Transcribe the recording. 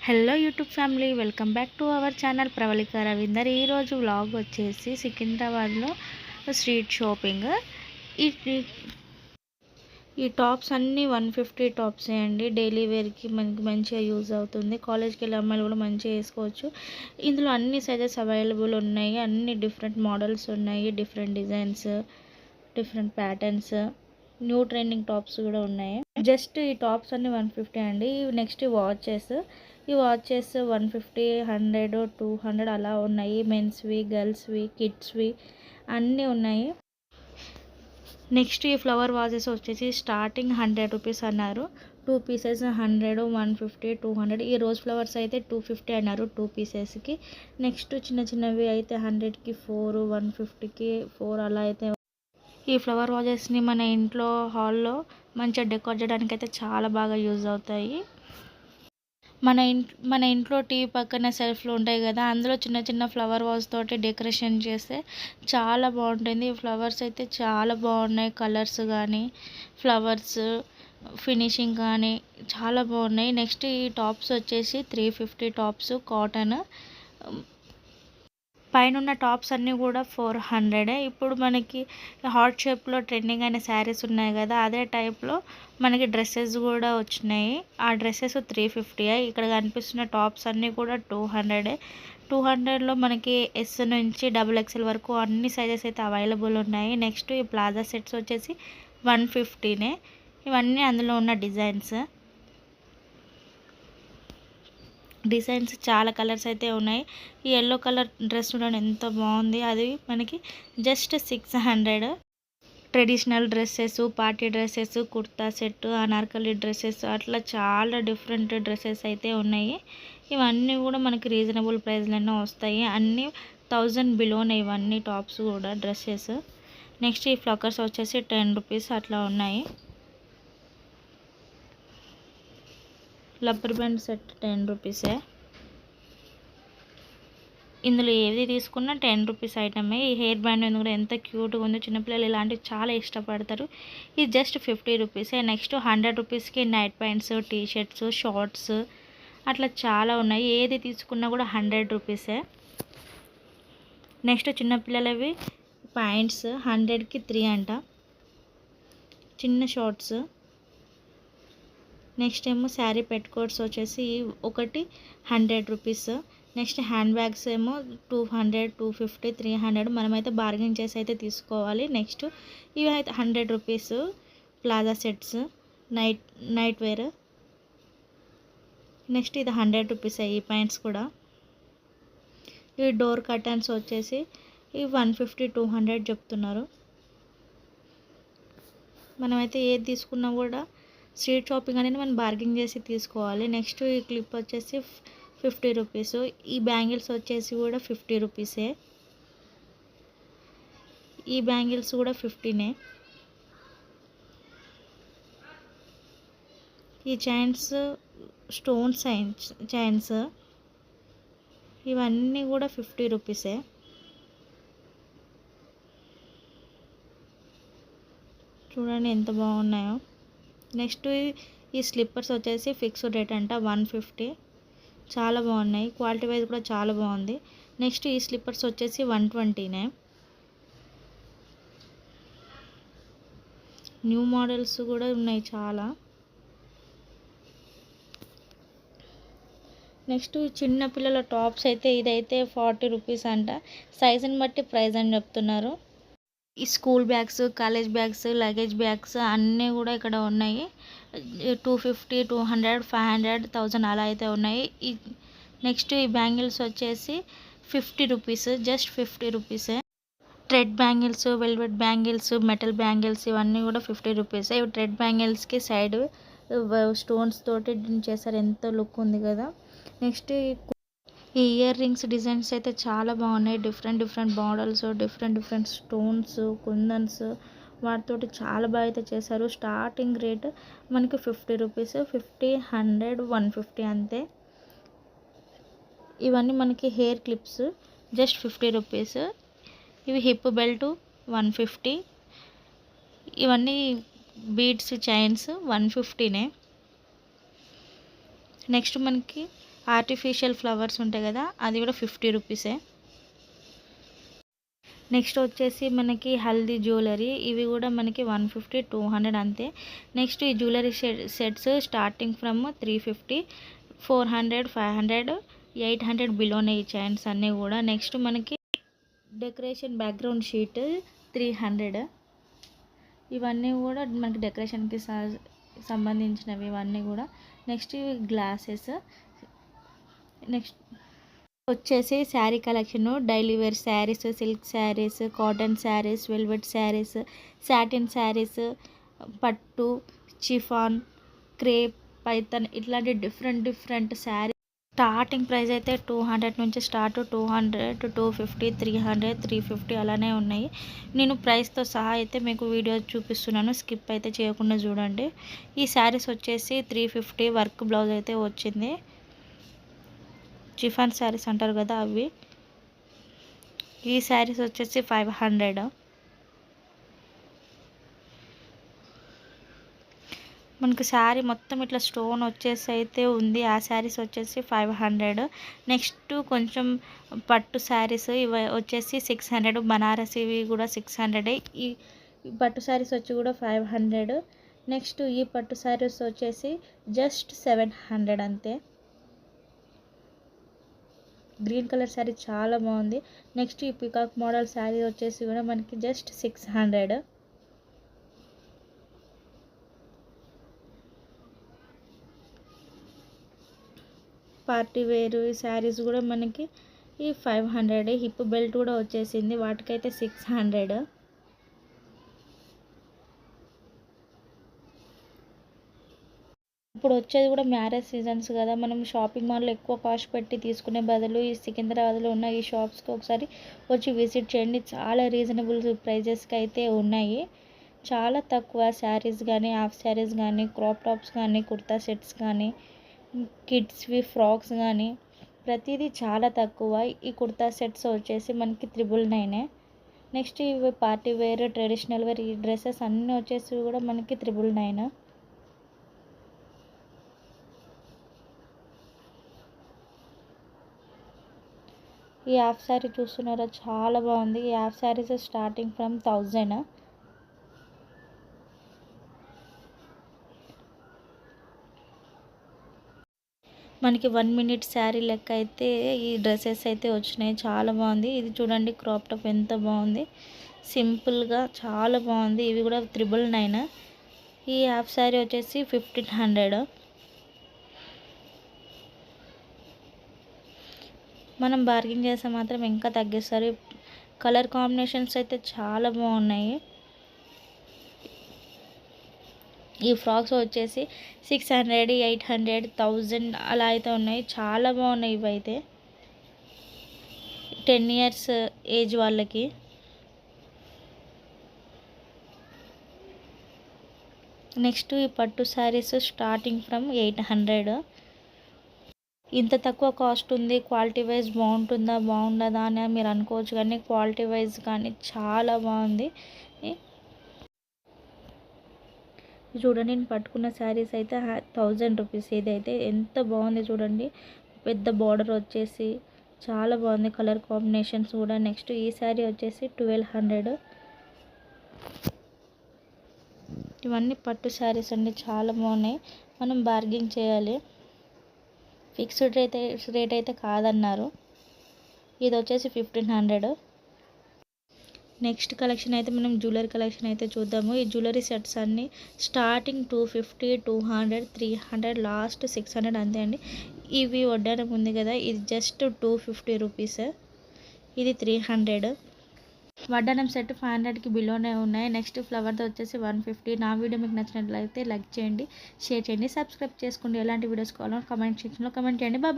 Hello YouTube family, welcome back to our channel Pravalika Ravinder. ఈరోజు vlog వచ్చేసి సికింద్రాబాద్లో స్ట్రీట్ షాపింగ్. ఈ ఈ టాప్స్ అన్నీ 150 టాప్సే అండి. డైలీ వేర్కి మనకి మంచిగా యూజ్ అవుతుంది. కాలేజ్కి వెళ్ళే అమ్మాయిలు కూడా మంచిగా వేసుకోవచ్చు. ఇందులో అన్ని సైజెస్ అవైలబుల్ ఉన్నాయి. అన్ని డిఫరెంట్ మోడల్స్ ఉన్నాయి, different designs, different patterns, new trending tops కూడా ఉన్నాయి. జస్ట్ ఈ టాప్స్ అన్నీ 150 అండి. నెక్స్ట్ ఈ వాచెస్ 150, 100, 200 అలా ఉన్నాయి. మెన్స్వి, గర్ల్స్వి, కిడ్స్వి అన్నీ ఉన్నాయి. నెక్స్ట్ ఈ ఫ్లవర్ వాజెస్ వచ్చేసి స్టార్టింగ్ 100 రూపీస్ అన్నారు. 2 పీసెస్ 100, 150, 200. ఈ రోజ్ ఫ్లవర్స్ అయితే 250 అన్నారు 2 పీసెస్కి. నెక్స్ట్ చిన్న చిన్నవి అయితే 100కి 4, 150కి 4 అలా అయితే. ఈ ఫ్లవర్ వాజెస్ని మన ఇంట్లో హాల్లో మంచిగా డెకోర్ చేయడానికి అయితే చాలా బాగా యూజ్ అవుతాయి. మన ఇంట్లో టీవీ పక్కన సెల్ఫ్లు ఉంటాయి కదా, అందులో చిన్న చిన్న ఫ్లవర్ వాజ్ తోటి డెకరేషన్ చేస్తే చాలా బాగుంటుంది. ఈ ఫ్లవర్స్ అయితే చాలా బాగున్నాయి. కలర్స్ కానీ, ఫ్లవర్స్ ఫినిషింగ్ కానీ చాలా బాగున్నాయి. నెక్స్ట్ ఈ టాప్స్ వచ్చేసి 350 టాప్స్ కాటన్. పైన టాప్స్ అన్నీ కూడా 400. ఇప్పుడు మనకి హార్ట్ షేప్లో ట్రెండింగ్ అయిన శారీస్ ఉన్నాయి కదా, అదే టైప్లో మనకి డ్రెస్సెస్ కూడా వచ్చినాయి. ఆ డ్రెస్సెస్ 350. ఇక్కడ కనిపిస్తున్న టాప్స్ అన్నీ కూడా 200. 200లో మనకి ఎస్ నుంచి XXL వరకు అన్ని సైజెస్ అయితే అవైలబుల్ ఉన్నాయి. నెక్స్ట్ ఈ ప్లాజా సెట్స్ వచ్చేసి 150. ఇవన్నీ అందులో ఉన్న డిజైన్స్ చాలా కలర్స్ అయితే ఉన్నాయి. ఈ ఎల్లో కలర్ డ్రెస్ చూడండి ఎంత బాగుంది. అది మనకి just 600. Traditional dresses, party dresses, kurta set, Anarkali dresses అట్లా చాలా డిఫరెంట్ డ్రెస్సెస్ అయితే ఉన్నాయి. ఇవన్నీ కూడా మనకి రీజనబుల్ ప్రైస్లోనే వస్తాయి. అన్నీ 1000 బిలోనే ఇవన్నీ టాప్స్ కూడా డ్రెస్సెస్. నెక్స్ట్ ఈ ఫ్లవర్స్ వచ్చేసి 10 రూపీస్ అట్లా ఉన్నాయి. రబ్బర్ బ్యాండ్ సెట్ 10 రూపీసే. ఇందులో ఏది తీసుకున్నా 10 రూపీస్ ఐటమే. ఈ హెయిర్ బ్యాండ్ కూడా ఎంత క్యూట్గా ఉందో, చిన్నపిల్లలు ఇలాంటివి చాలా ఇష్టపడతారు. ఇది జస్ట్ 50 రూపీసే. నెక్స్ట్ 100 రూపీస్కి night pants, T shirts, shorts అట్లా చాలా ఉన్నాయి. ఏది తీసుకున్నా కూడా 100 రూపీసే. నెక్స్ట్ చిన్నపిల్లలవి ప్యాంట్స్ 100కి 3 అంట, చిన్న షార్ట్స్. నెక్స్ట్ ఏమో శారీ పెట్టుకోట్స్ వచ్చేసి ఒకటి 100 రూపీస్. నెక్స్ట్ హ్యాండ్ బ్యాగ్స్ ఏమో 200, 250, 300. మనమైతే బార్గెన్ చేసి అయితే తీసుకోవాలి. నెక్స్ట్ ఇవి అయితే 100 rupees palazzo sets, night wear. Next ఇది 100 రూపీస్ ఈ ప్యాంట్స్ కూడా. ఈ డోర్ కర్టన్స్ వచ్చేసి ఇవి 150, 200 చెప్తున్నారు. మనమైతే ఏది తీసుకున్నా కూడా స్ట్రీట్ షాపింగ్ అనేది మనం బార్గెన్ చేసి తీసుకోవాలి. నెక్స్ట్ ఈ క్లిప్ వచ్చేసి 50 రూపీస్. ఈ బ్యాంగిల్స్ వచ్చేసి కూడా 50 రూపీసే. ఈ బ్యాంగిల్స్ కూడా 50నే. ఈ చైన్స్, స్టోన్స్ చైన్స్ ఇవన్నీ కూడా 50 రూపీసే. చూడండి ఎంత బాగున్నాయో. నెక్స్ట్ ఈ స్లిప్పర్స్ వచ్చేసి ఫిక్స్డ్ రేట్ అంట 150. చాలా బాగున్నాయి, క్వాలిటీ వైజ్ కూడా చాలా బాగుంది. నెక్స్ట్ ఈ స్లిప్పర్స్ వచ్చేసి 120నే. న్యూ మోడల్స్ కూడా ఉన్నాయి చాలా. నెక్స్ట్ చిన్న పిల్లల టాప్స్ అయితే ఇదైతే 40 రూపీస్ అంట. సైజుని బట్టి ప్రైస్ అని చెప్తున్నారు. ఈ school bags, college bags, luggage bags అన్నీ కూడా ఇక్కడ ఉన్నాయి. 250, 200, 500, 1000 అలా అయితే ఉన్నాయి. నెక్స్ట్ ఈ బ్యాంగిల్స్ వచ్చేసి 50 రూపీస్, జస్ట్ 50 రూపీసే. Thread bangles, velvet bangles, metal bangles ఇవన్నీ కూడా 50 రూపీసే. ఇవి థ్రెడ్ బ్యాంగిల్స్కి సైడ్ స్టోన్స్ తోటి చేశారు, ఎంతో లుక్ ఉంది కదా. నెక్స్ట్ ఈ ఇయర్ రింగ్స్ డిజైన్స్ అయితే చాలా బాగున్నాయి. డిఫరెంట్ మోడల్స్, డిఫరెంట్ స్టోన్స్, కుందన్స్ వాటితోటి చాలా బాగా అయితే చేశారు. స్టార్టింగ్ రేట్ మనకి 50 రూపీస్, 50, 100, 150 అంతే. ఇవన్నీ మనకి హెయిర్ క్లిప్స్ జస్ట్ 50 రూపీస్. ఇవి హిప్ బెల్ట్ 150. ఇవన్నీ బీడ్స్ చైన్స్ 150నే. నెక్స్ట్ మనకి ఆర్టిఫిషియల్ ఫ్లవర్స్ ఉంటాయి కదా, అది కూడా 50 రూపీసే. నెక్స్ట్ వచ్చేసి మనకి హల్దీ జ్యువెలరీ, ఇవి కూడా మనకి 150, 200 అంతే. నెక్స్ట్ ఈ జ్యువెలరీ సెట్స్ స్టార్టింగ్ ఫ్రమ్ 350, 400, 500, 800 బిలోనే ఈ చైన్స్ అన్నీ కూడా. నెక్స్ట్ మనకి డెకరేషన్ బ్యాక్గ్రౌండ్ షీట్ 300. ఇవన్నీ కూడా మనకి డెకరేషన్కి సంబంధించినవి ఇవన్నీ కూడా. నెక్స్ట్ ఇవి గ్లాసెస్. నెక్స్ట్ వచ్చేసి sari collection, daily wear saris, silk saris, cotton saris, velvet saris, satin saris, పట్టు, చిఫాన్, క్రేప్, పైథాన్ ఇట్లాంటి డిఫరెంట్ శారీ. స్టార్టింగ్ ప్రైస్ అయితే 200 నుంచి స్టార్ట్, 200, 250, 300, 350 అలానే ఉన్నాయి. నేను ప్రైస్తో సహా అయితే మీకు వీడియో చూపిస్తున్నాను, స్కిప్ అయితే చేయకుండా చూడండి. ఈ శారీస్ వచ్చేసి 350 వర్క్ బ్లౌజ్ అయితే వచ్చింది. చిఫాన్ శారీస్ అంటారు కదా అవి. ఈ శారీస్ వచ్చేసి 500. మనకు శారీ మొత్తం ఇట్లా స్టోన్ వచ్చేసి అయితే ఉంది. ఆ శారీస్ వచ్చేసి 500. నెక్స్ట్ కొంచెం పట్టు శారీస్ ఇవి వచ్చేసి 600. బనారస్ ఇవి కూడా 600. ఈ పట్టు శారీస్ వచ్చి కూడా 500. నెక్స్ట్ ఈ పట్టు శారీస్ వచ్చేసి జస్ట్ 700 అంతే. గ్రీన్ కలర్ శారీ చాలా బాగుంది. నెక్స్ట్ ఈ పికాక్ మోడల్ శారీ వచ్చేసి కూడా మనకి జస్ట్ 600. పార్టీ వేర్ శారీస్ కూడా మనకి ఈ 500. హిప్ బెల్ట్ కూడా వచ్చేసింది, వాటికైతే 600. ఇప్పుడు వచ్చేది కూడా మ్యారేజ్ సీజన్స్ కదా, మనం షాపింగ్ మాల్లో ఎక్కువ కాస్ట్ పెట్టి తీసుకునే బదులు ఈ సికింద్రాబాద్లో ఉన్న ఈ షాప్స్కి ఒకసారి వచ్చి విజిట్ చేయండి. చాలా రీజనబుల్ ప్రైజెస్కి అయితే ఉన్నాయి. చాలా తక్కువ శారీస్ కానీ, హాఫ్ శారీస్ కానీ, క్రాప్ టాప్స్ కానీ, కుర్తా సెట్స్ కానీ, కిడ్స్వి ఫ్రాక్స్ కానీ ప్రతిదీ చాలా తక్కువ. ఈ కుర్తా సెట్స్ వచ్చేసి మనకి 999. నెక్స్ట్ ఇవి పార్టీ వేర్, ట్రెడిషనల్ వేర్, ఈ డ్రెస్సెస్ అన్నీ వచ్చేసి కూడా మనకి 999. ఈ హాఫ్ శారీ చూస్తున్నారా, చాలా బాగుంది. ఈ హాఫ్ శారీస్ స్టార్టింగ్ ఫ్రమ్ 1000. మనకి 1 మినిట్ శారీ లెక్క అయితే ఈ డ్రెస్సెస్ అయితే వచ్చినాయి. చాలా బాగుంది. ఇది చూడండి క్రాప్ టాప్ ఎంత బాగుంది, సింపుల్గా చాలా బాగుంది. ఇవి కూడా 999. ఈ హాఫ్ శారీ వచ్చేసి 1500. మనం బార్గెన్ చేస్తే మాత్రం ఇంకా తగ్గిస్తారు. కలర్ కాంబినేషన్స్ అయితే చాలా బాగున్నాయి. ఈ ఫ్రాక్స్ వచ్చేసి 600, 800, 1000 అలా అయితే ఉన్నాయి. చాలా బాగున్నాయి ఇవి అయితే 10 years ఏజ్ వాళ్ళకి. నెక్స్ట్ ఈ పట్టు శారీస్ స్టార్టింగ్ ఫ్రమ్ 800. ఇంత తక్కువ కాస్ట్ ఉంది, క్వాలిటీ వైజ్ బాగుండదా అని మీరు అనుకోవచ్చు, కానీ క్వాలిటీ వైజ్ కానీ చాలా బాగుంది. చూడండి నేను పట్టుకున్న శారీస్ అయితే 1000 రూపీస్. ఇదైతే ఎంత బాగుంది చూడండి, పెద్ద బార్డర్ వచ్చేసి చాలా బాగుంది, కలర్ కాంబినేషన్స్ కూడా. నెక్స్ట్ ఈ శారీ వచ్చేసి 1200. ఇవన్నీ పట్టు శారీస్ అండి, చాలా బాగున్నాయి. మనం బార్గెన్ చేయాలి, ఫిక్స్డ్ రేట్ అయితే కాదన్నారు. ఇది వచ్చేసి 1500. నెక్స్ట్ కలెక్షన్ అయితే మనం జ్యువెలరీ కలెక్షన్ అయితే చూద్దాము. ఈ జ్యువెలరీ సెట్స్ అన్నీ స్టార్టింగ్ 250, 200, 300, లాస్ట్ 600 అంతే అండి. ఇవి వడ్డానం ఉంది కదా, ఇది జస్ట్ 250 రూపీస్. ఇది 300. వడ్డానం సెట్ 500కి బిలోనే ఉన్నాయి. నెక్స్ట్ ఫ్లవర్తో వచ్చేసి 150. నా వీడియో మీకు నచ్చినట్లయితే లైక్ చేయండి, షేర్ చేయండి, సబ్స్క్రైబ్ చేసుకోండి. ఎలాంటి వీడియోస్ కావాలో కామెంట్ సెక్షన్లో కామెంట్ చేయండి. బాయ్.